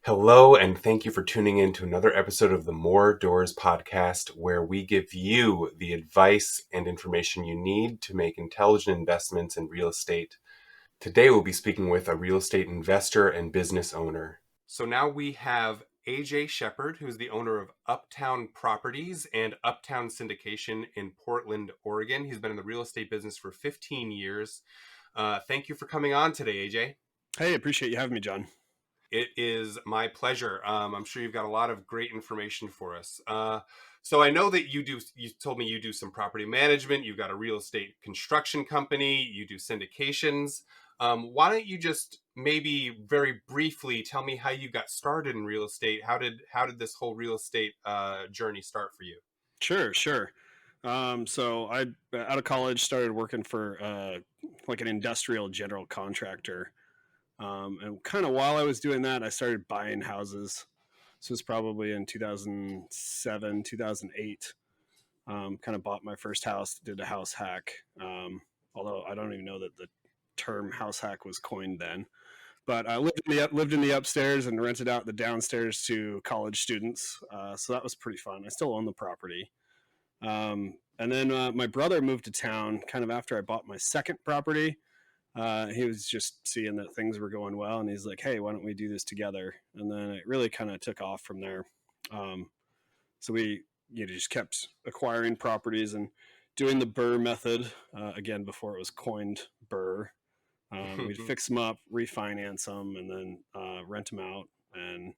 Hello, and thank you for tuning in to another episode of the More Doors podcast, where we give you the advice and information you need to make intelligent investments in real estate. Today, we'll be speaking with a real estate investor and business owner. So now we have Shepard, who's the owner of Uptown Properties and Uptown Syndication in Portland, Oregon. He's been in the real estate business for 15 years. Thank you for coming on today, AJ. Hey, appreciate you having me, John. It is my pleasure. I'm sure you've got a lot of great information for us. So I know that you told me you do some property management, you've got a real estate construction company, you do syndications. Why don't you just maybe very briefly tell me how you got started in real estate? How did this whole real estate journey start for you? Sure. So I, out of college, started working for like an industrial general contractor. And kind of while I was doing that, I started buying houses. This was probably in 2007, 2008. Kind of bought my first house, did a house hack. Although I don't even know that the term house hack was coined then. But I lived in the upstairs and rented out the downstairs to college students. So that was pretty fun. I still own the property. And then my brother moved to town kind of after I bought my second property. He was just seeing that things were going well, and he's like, "Hey, why don't we do this together?" And then it really kind of took off from there. So we just kept acquiring properties and doing the BRRRR method again before it was coined BRRRR. We'd fix them up, refinance them, and then rent them out. And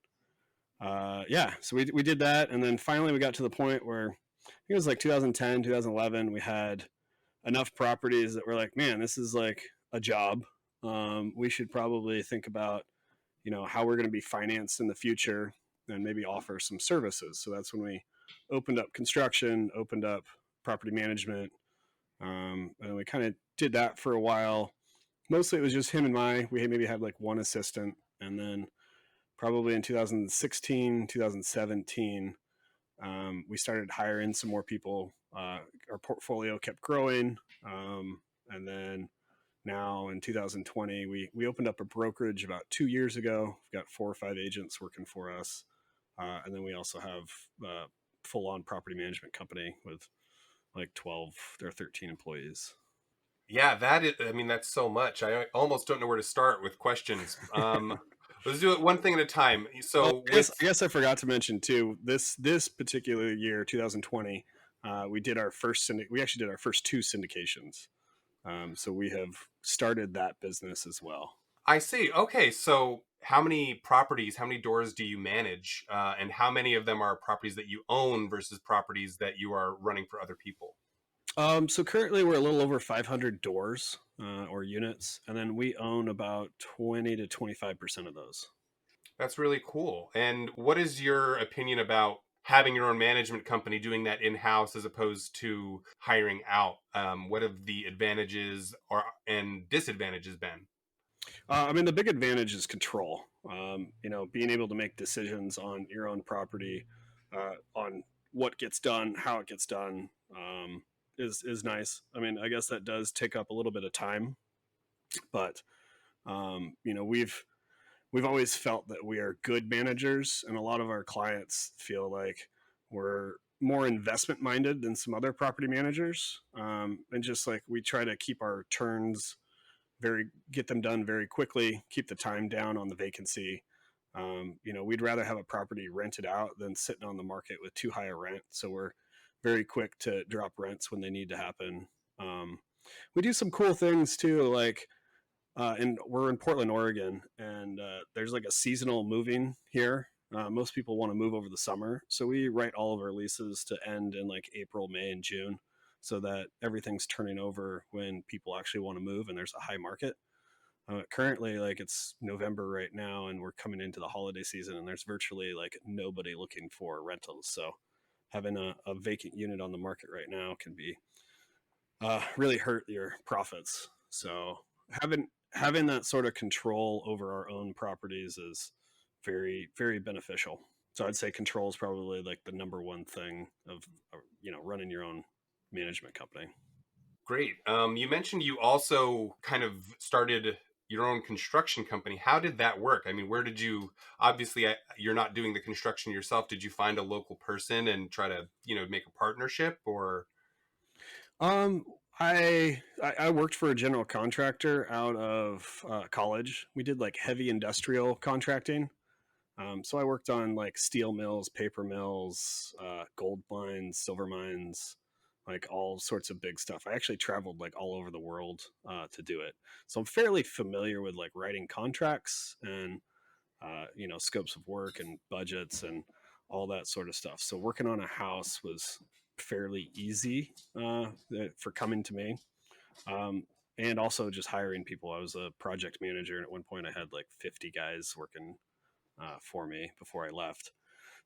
so we did that, and then finally we got to the point where I think it was like 2010, 2011. We had enough properties that we're like, man, this is like a job. We should probably think about, how we're going to be financed in the future and maybe offer some services. So that's when we opened up construction, opened up property management. And we kind of did that for a while. Mostly it was just him and we maybe had like one assistant. And then probably in 2016, 2017, we started hiring some more people. Our portfolio kept growing. And then now in 2020, we opened up a brokerage about 2 years ago. We've got 4 or 5 agents working for us. And then we also have a full-on property management company with like 12 or 13 employees. Yeah, that's so much. I almost don't know where to start with questions. Let's do it one thing at a time. Well, So I guess I forgot to mention too, this particular year, 2020, we actually did our first 2 syndications. So we have started that business as well. I see. Okay, so how many properties, how many doors do you manage, and how many of them are properties that you own versus properties that you are running for other people? So currently we're a little over 500 doors or units, and then we own about 20 to 25% of those. That's really cool. And what is your opinion about having your own management company, doing that in-house as opposed to hiring out? What have the advantages and disadvantages been? The big advantage is control. Being able to make decisions on your own property, on what gets done, how it gets done, is nice. I guess that does take up a little bit of time, but we've always felt that we are good managers, and a lot of our clients feel like we're more investment minded than some other property managers, and just like we try to keep our turns get them done very quickly, keep the time down on the vacancy. We'd rather have a property rented out than sitting on the market with too high a rent. So we're very quick to drop rents when they need to happen. We do some cool things too, like we're in Portland, Oregon, and there's like a seasonal moving here. Most people want to move over the summer, so we write all of our leases to end in like April, May, and June, so that everything's turning over when people actually want to move and there's a high market. Currently, like it's November right now, and we're coming into the holiday season, and there's virtually like nobody looking for rentals. So having a vacant unit on the market right now can be really hurt your profits. So having that sort of control over our own properties is very, very beneficial. So I'd say control is probably like the number one thing of running your own management company. Great. You mentioned you also kind of started your own construction company. How did that work? I mean, where did you, obviously you're not doing the construction yourself. Did you find a local person and try to, make a partnership, or? Um, I worked for a general contractor out of college. We did like heavy industrial contracting. So I worked on like steel mills, paper mills, gold mines, silver mines, like all sorts of big stuff. I actually traveled like all over the world to do it. So I'm fairly familiar with like writing contracts and scopes of work and budgets and all that sort of stuff. So working on a house was fairly easy for coming to me. Um, and also just hiring people. I was a project manager, and at one point I had like 50 guys working for me before I left.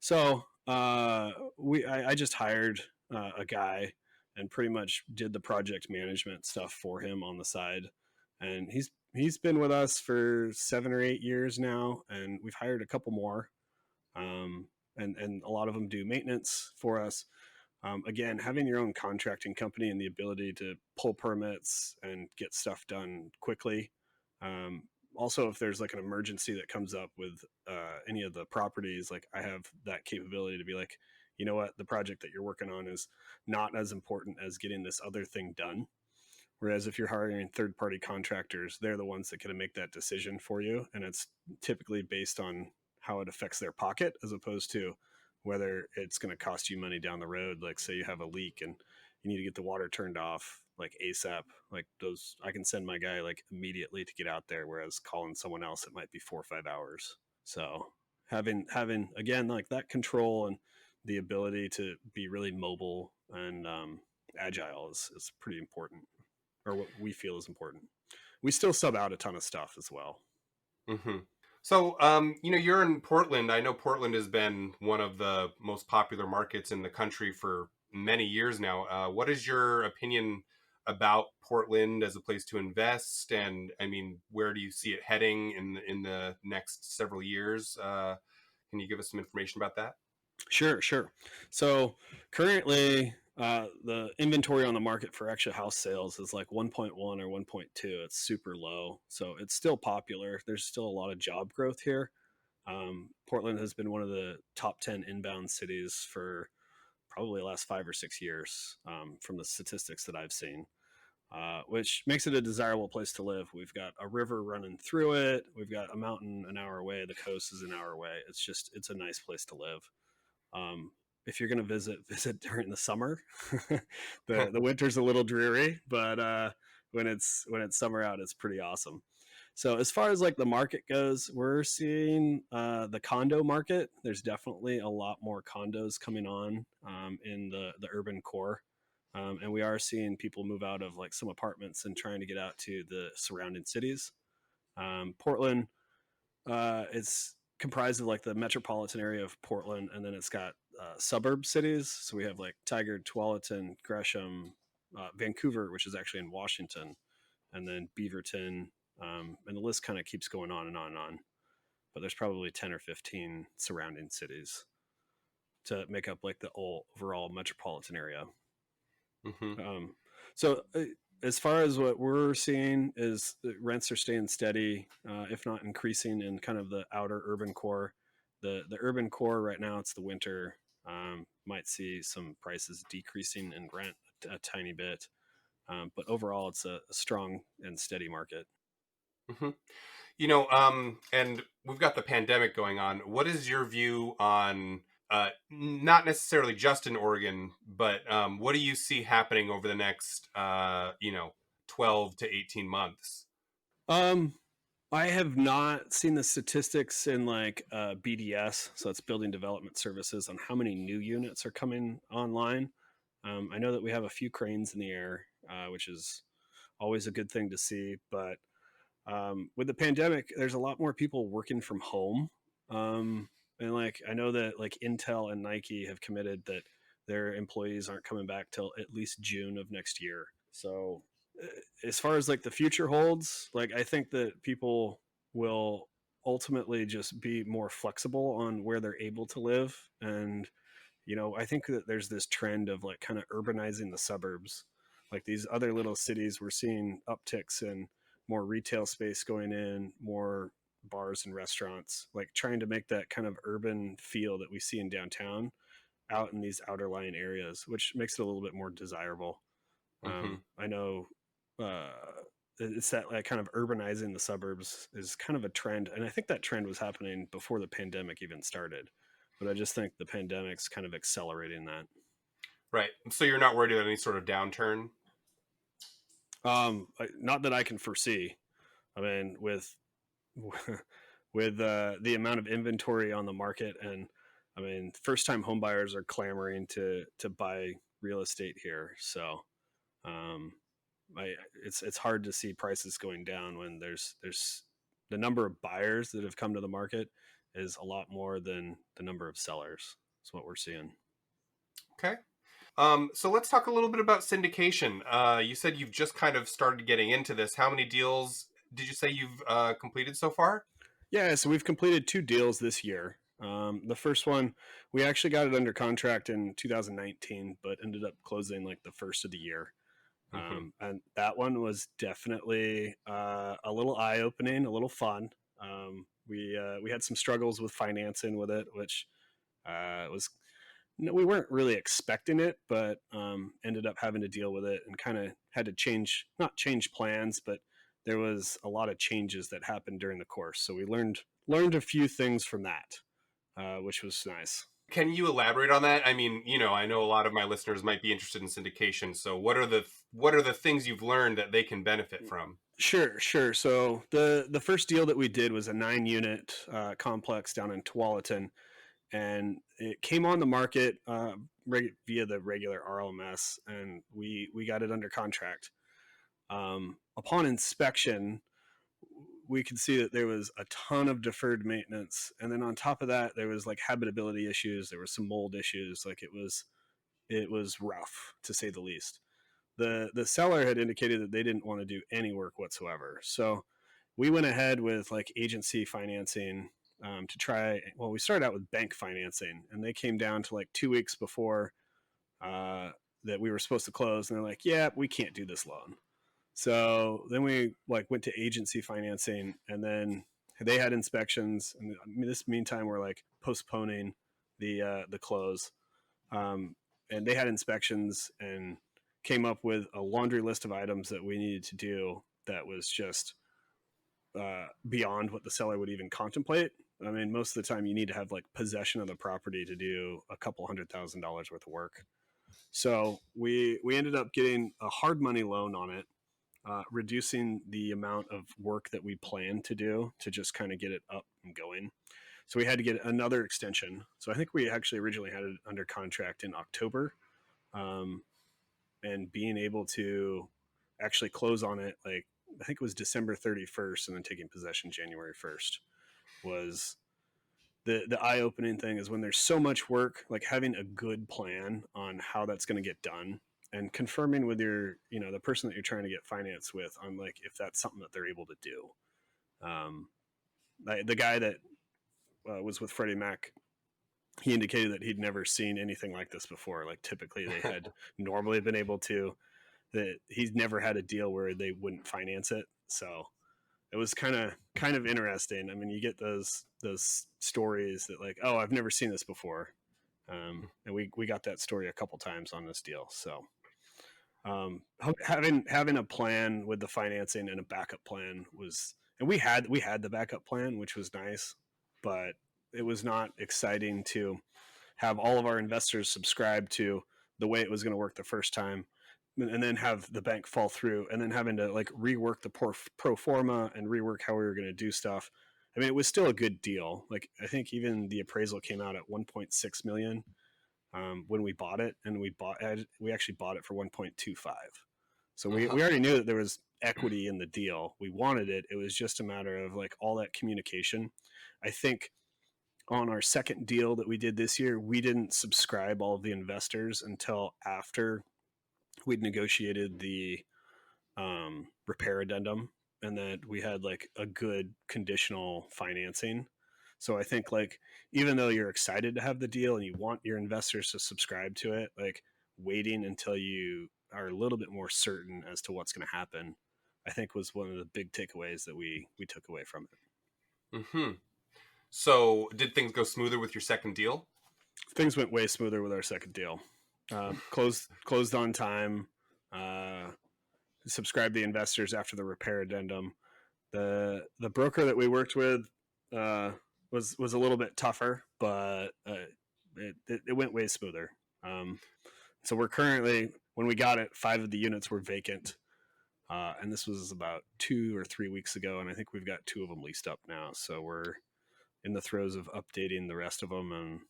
So I just hired a guy and pretty much did the project management stuff for him on the side, and he's been with us for 7 or 8 years now, and we've hired a couple more, and a lot of them do maintenance for us. Again, having your own contracting company and the ability to pull permits and get stuff done quickly. Um, Also, if there's like an emergency that comes up with any of the properties, like I have that capability to be like, you know what, the project that you're working on is not as important as getting this other thing done. Whereas if you're hiring third party contractors, they're the ones that can make that decision for you. And it's typically based on how it affects their pocket as opposed to whether it's going to cost you money down the road. Like, say you have a leak and you need to get the water turned off like ASAP. Like, those, I can send my guy like immediately to get out there. Whereas calling someone else, it might be 4 or 5 hours. So having again, like that control and the ability to be really mobile and agile is pretty important, or what we feel is important. We still sub out a ton of stuff as well. Hmm. So, you're in Portland. I know Portland has been one of the most popular markets in the country for many years now. What is your opinion about Portland as a place to invest? And I mean, where do you see it heading in the next several years? Can you give us some information about that? Sure, sure. So currently, the inventory on the market for actual house sales is like 1.1 or 1.2. It's super low. So it's still popular. There's still a lot of job growth here. Portland has been one of the top 10 inbound cities for probably the last 5 or 6 years, from the statistics that I've seen, which makes it a desirable place to live. We've got a river running through it. We've got a mountain an hour away. The coast is an hour away. It's a nice place to live. Um, if you're going to visit during the summer. The winter's a little dreary, but when it's summer out, it's pretty awesome. So as far as like the market goes, we're seeing the condo market. There's definitely a lot more condos coming on in the urban core, and we are seeing people move out of like some apartments and trying to get out to the surrounding cities. Portland, it's comprised of like the metropolitan area of Portland, and then it's got suburb cities. So we have like Tigard, Tualatin, Gresham, Vancouver, which is actually in Washington, and then Beaverton, and the list kind of keeps going on and on and on. But there's probably 10 or 15 surrounding cities to make up like the overall metropolitan area. Hmm. Um, so as far as what we're seeing is the rents are staying steady, if not increasing in kind of the outer urban core. The urban core right now, it's the winter. Might see some prices decreasing in rent a tiny bit, but overall, it's a strong and steady market. Hmm. And we've got the pandemic going on. What is your view on, not necessarily just in Oregon, but what do you see happening over the next, 12 to 18 months? Um, I have not seen the statistics in like BDS, so it's Building Development Services, on how many new units are coming online. I know that we have a few cranes in the air, which is always a good thing to see. But with the pandemic, there's a lot more people working from home. And like I know that like Intel and Nike have committed that their employees aren't coming back till at least June of next year. So as far as like the future holds, like I think that people will ultimately just be more flexible on where they're able to live. And I think that there's this trend of like kind of urbanizing the suburbs. Like these other little cities, we're seeing upticks in more retail space going in, more bars and restaurants, like trying to make that kind of urban feel that we see in downtown out in these outer lying areas, which makes it a little bit more desirable. Hmm. I know uh, it's that like kind of urbanizing the suburbs is kind of a trend, and I think that trend was happening before the pandemic even started. But I just think the pandemic's kind of accelerating that. Right. So you're not worried about any sort of downturn? Not that I can foresee. I mean, with with the amount of inventory on the market, and I mean, first time homebuyers are clamoring to buy real estate here. So um, it's hard to see prices going down when there's the number of buyers that have come to the market is a lot more than the number of sellers. That's what we're seeing. Okay. So let's talk a little bit about syndication. You said you've just kind of started getting into this. How many deals did you say you've completed so far? Yeah, so we've completed 2 deals this year. The first one, we actually got it under contract in 2019, but ended up closing like the first of the year. Hmm. And that one was definitely a little eye opening, a little fun. We had some struggles with financing with it, which was no, we weren't really expecting it, but ended up having to deal with it and kind of had to change, not change plans, but there was a lot of changes that happened during the course. So we learned a few things from that, which was nice. Can you elaborate on that? I mean, I know a lot of my listeners might be interested in syndication. So what are the things you've learned that they can benefit from? Sure, sure. So the first deal that we did was a 9 unit complex down in Tualatin, and it came on the market via the regular RLMS, and we got it under contract. Upon inspection, we could see that there was a ton of deferred maintenance, and then on top of that, there was like habitability issues. There were some mold issues. Like it was rough to say the least. The seller had indicated that they didn't want to do any work whatsoever. So we went ahead with like agency financing to try. Well, we started out with bank financing, and they came down to like 2 weeks before uh, that we were supposed to close, and they're like, "Yeah, we can't do this loan." So then we like went to agency financing, and then they had inspections. And this meantime, we're like postponing the close, um, and they had inspections and came up with a laundry list of items that we needed to do that was just beyond what the seller would even contemplate. I mean, most of the time you need to have like possession of the property to do a couple $100,000 worth of work. So we ended up getting a hard money loan on it, reducing the amount of work that we planned to do to just kind of get it up and going. So we had to get another extension. So I think we actually originally had it under contract in October, um, and being able to actually close on it, like I think it was December 31st, and then taking possession January 1st was the eye opening thing. Is when there's so much work, like having a good plan on how that's going to get done, and confirming with your the person that you're trying to get finance with on like if that's something that they're able to do. Um, the guy that was with Freddie Mac, he indicated that he'd never seen anything like this before. Like typically they had normally been able to, that he's never had a deal where they wouldn't finance it. So it was kind of interesting. I mean, you get those stories that like, oh, I've never seen this before, and we got that story a couple times on this deal. So having a plan with the financing and a backup plan was, and we had the backup plan, which was nice, but it was not exciting to have all of our investors subscribe to the way it was going to work the first time, and then have the bank fall through, and then having to like rework the pro forma and rework how we were going to do stuff. I mean, it was still a good deal. Like I think even the appraisal came out at 1.6 million when we bought it, and we actually bought it for 1.25. So we Uh-huh. already knew that there was equity in the deal. We wanted it. It was just a matter of like all that communication. I think on our second deal that we did this year, we didn't subscribe all of the investors until after we'd negotiated the repair addendum, and that we had like a good conditional financing. So I think like even though you're excited to have the deal and you want your investors to subscribe to it, like waiting until you are a little bit more certain as to what's going to happen I think was one of the big takeaways that we took away from it. Mm-hmm. So, did things go smoother with your second deal? Things went way smoother with our second deal. Closed on time. Uh, Subscribed the investors after the repair addendum. The broker that we worked with uh, was a little bit tougher, but it went way smoother. Um, so we're currently, when we got it, 5 of the units were vacant, and this was about 2 or 3 weeks ago, and I think we've got 2 of them leased up now. So we're in the throes of updating the rest of them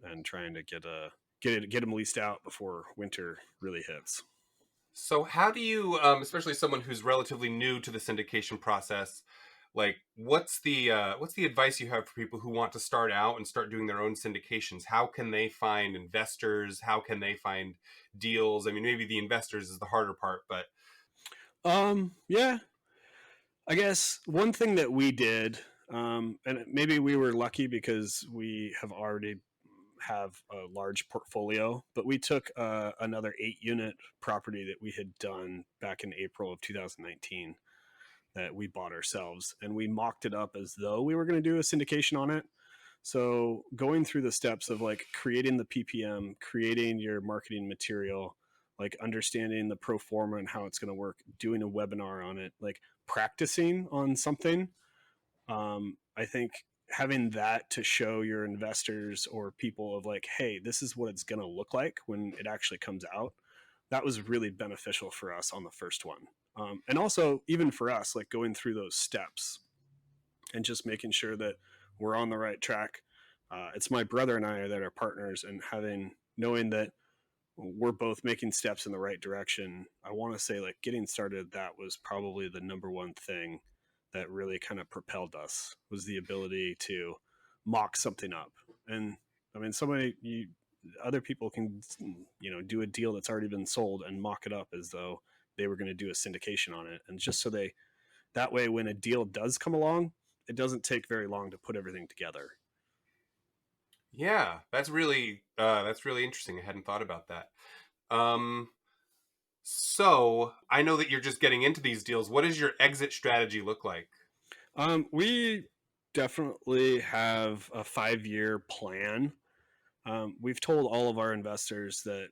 and trying to get them leased out before winter really hits. So, how do you, especially someone who's relatively new to the syndication process, like what's the advice you have for people who want to start out and start doing their own syndications? How can they find investors? How can they find deals? I mean, maybe the investors is the harder part, but Yeah, I guess one thing that we did, and maybe we were lucky because we have already have a large portfolio, but we took another 8 unit property that we had done back in April of 2019 that we bought ourselves, and we mocked it up as though we were going to do a syndication on it. So going through the steps of like creating the PPM, creating your marketing material, like understanding the pro forma and how it's going to work, doing a webinar on it, like practicing on something. I think having that to show your investors or people of like, hey, this is what it's going to look like when it actually comes out. That was really beneficial for us on the first one. And also, even for us, like going through those steps and just making sure that we're on the right track. It's my brother and I that are partners, and knowing that we're both making steps in the right direction. I want to say like getting started, that was probably the number one thing that really kind of propelled us, was the ability to mock something up. And I mean, other people can, do a deal that's already been sold and mock it up as though they were going to do a syndication on it. And just so that way, when a deal does come along, it doesn't take very long to put everything together. yeah, that's really interesting. I hadn't thought about that. Um, so I know that you're just getting into these deals. What does your exit strategy look like? We definitely have a 5-year plan. We've told all of our investors that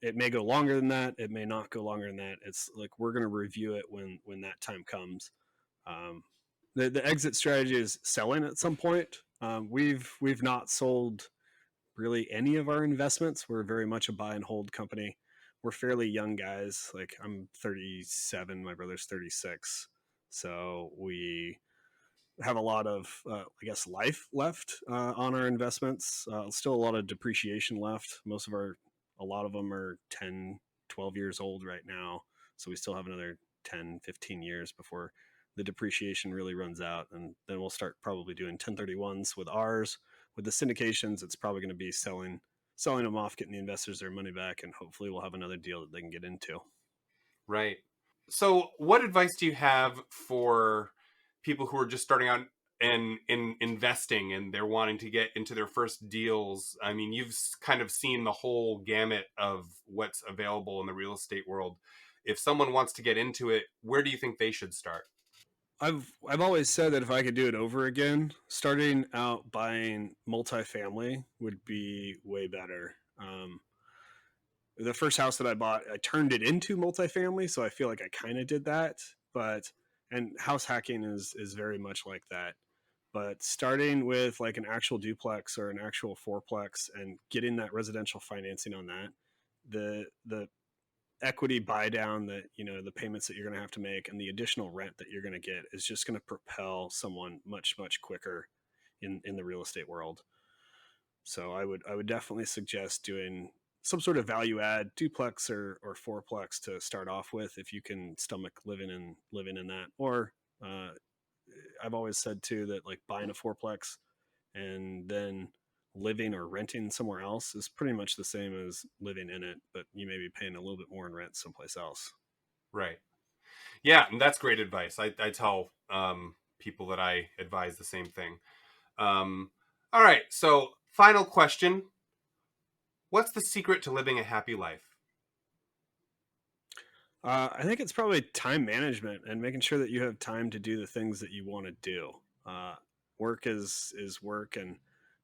it may go longer than that. It may not go longer than that. It's like we're going to review it when that time comes. Um, the exit strategy is selling at some point. We've not sold really any of our investments. We're very much a buy and hold company. We're fairly young guys. Like I'm 37, my brother's 36. So we have a lot of, I guess, life left on our investments. Still a lot of depreciation left. A lot of them are 10, 12 years old right now. So we still have another 10, 15 years before the depreciation really runs out. And then we'll start probably doing 1031s with ours. With the syndications, it's probably going to be selling them off, getting the investors their money back, and hopefully we'll have another deal that they can get into. Right. So, what advice do you have for people who are just starting out and in investing and they're wanting to get into their first deals? I mean, you've kind of seen the whole gamut of what's available in the real estate world. If someone wants to get into it, where do you think they should start? I've always said that if I could do it over again, starting out buying multifamily would be way better. The first house that I bought, I turned it into multifamily, so I feel like I kind of did that. But and house hacking is very much like that. But starting with like an actual duplex or an actual fourplex and getting that residential financing on that, the equity buy down, that the payments that you're going to have to make and the additional rent that you're going to get is just going to propel someone much quicker in the real estate world. So I would definitely suggest doing some sort of value add duplex or fourplex to start off with, if you can stomach living in that. Or uh, I've always said too that like buying a fourplex and then living or renting somewhere else is pretty much the same as living in it, but you may be paying a little bit more in rent someplace else. Right. Yeah, and that's great advice. I tell people that I advise the same thing. All right. So, final question: what's the secret to living a happy life? I think it's probably time management and making sure that you have time to do the things that you want to do. Uh, Work is work, and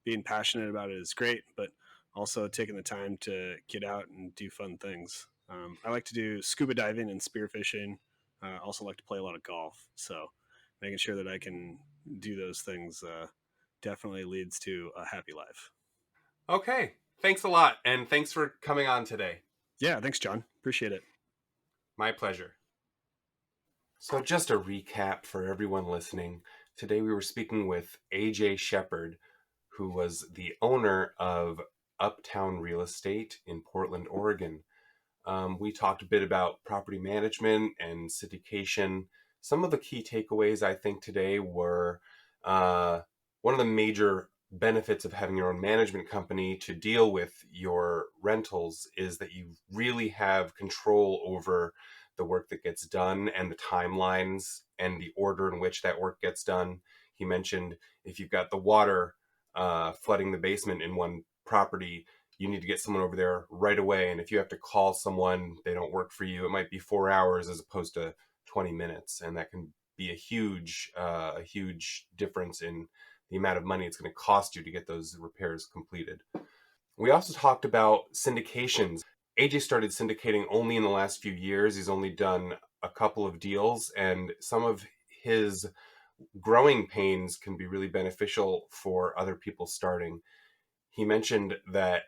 being passionate about it is great, but also taking the time to get out and do fun things. I like to do scuba diving and spearfishing. I also like to play a lot of golf. So making sure that I can do those things definitely leads to a happy life. Okay, thanks a lot, and thanks for coming on today. Yeah, thanks, John. Appreciate it. My pleasure. So, just a recap for everyone listening. Today we were speaking with AJ Shepard, who was the owner of Uptown Real Estate in Portland, Oregon. We talked a bit about property management and syndication. Some of the key takeaways I think today were uh, one of the major benefits of having your own management company to deal with your rentals is that you really have control over the work that gets done and the timelines and the order in which that work gets done. He mentioned if you've got the water flooding the basement in one property, you need to get someone over there right away. And if you have to call someone, they don't work for you. It might be 4 hours as opposed to 20 minutes. And that can be a huge difference in the amount of money it's going to cost you to get those repairs completed. We also talked about syndications. AJ started syndicating only in the last few years. He's only done a couple of deals, and some of his growing pains can be really beneficial for other people starting. He mentioned that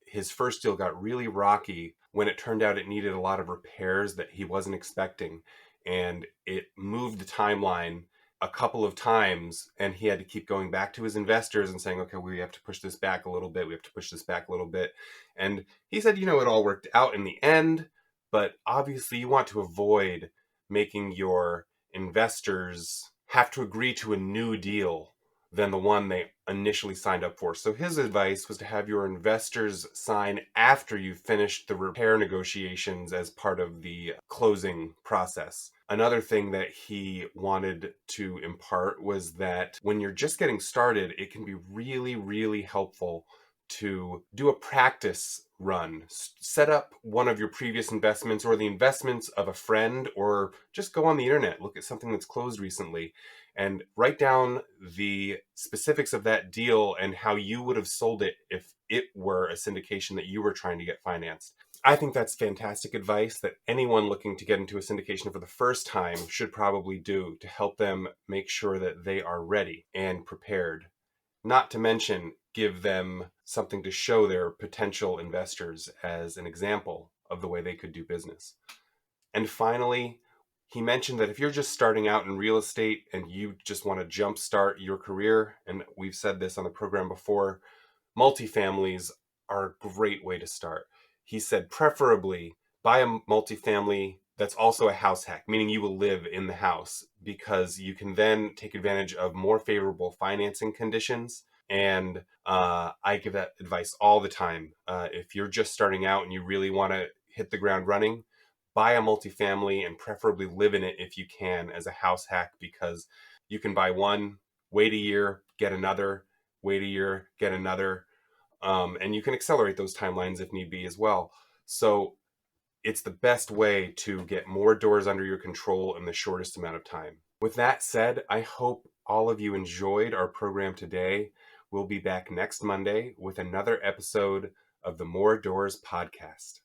his first deal got really rocky when it turned out it needed a lot of repairs that he wasn't expecting. And it moved the timeline a couple of times, and he had to keep going back to his investors and saying, okay, we have to push this back a little bit. We have to push this back a little bit. And he said, it all worked out in the end, but obviously you want to avoid making your investors have to agree to a new deal than the one they initially signed up for. So his advice was to have your investors sign after you finished the repair negotiations as part of the closing process. Another thing that he wanted to impart was that when you're just getting started, it can be really, really helpful to do a practice run. Set up one of your previous investments or the investments of a friend, or just go on the internet, look at something that's closed recently, and write down the specifics of that deal and how you would have sold it if it were a syndication that you were trying to get financed. I think that's fantastic advice that anyone looking to get into a syndication for the first time should probably do to help them make sure that they are ready and prepared. Not to mention, give them something to show their potential investors as an example of the way they could do business. And finally, he mentioned that if you're just starting out in real estate and you just want to jumpstart your career, and we've said this on the program before, multifamilies are a great way to start. He said preferably buy a multifamily that's also a house hack, meaning you will live in the house, because you can then take advantage of more favorable financing conditions. And I give that advice all the time. If you're just starting out and you really want to hit the ground running, buy a multifamily and preferably live in it if you can as a house hack, because you can buy one, wait a year, get another, wait a year, get another. And you can accelerate those timelines if need be as well. So it's the best way to get more doors under your control in the shortest amount of time. With that said, I hope all of you enjoyed our program today. We'll be back next Monday with another episode of the More Doors podcast.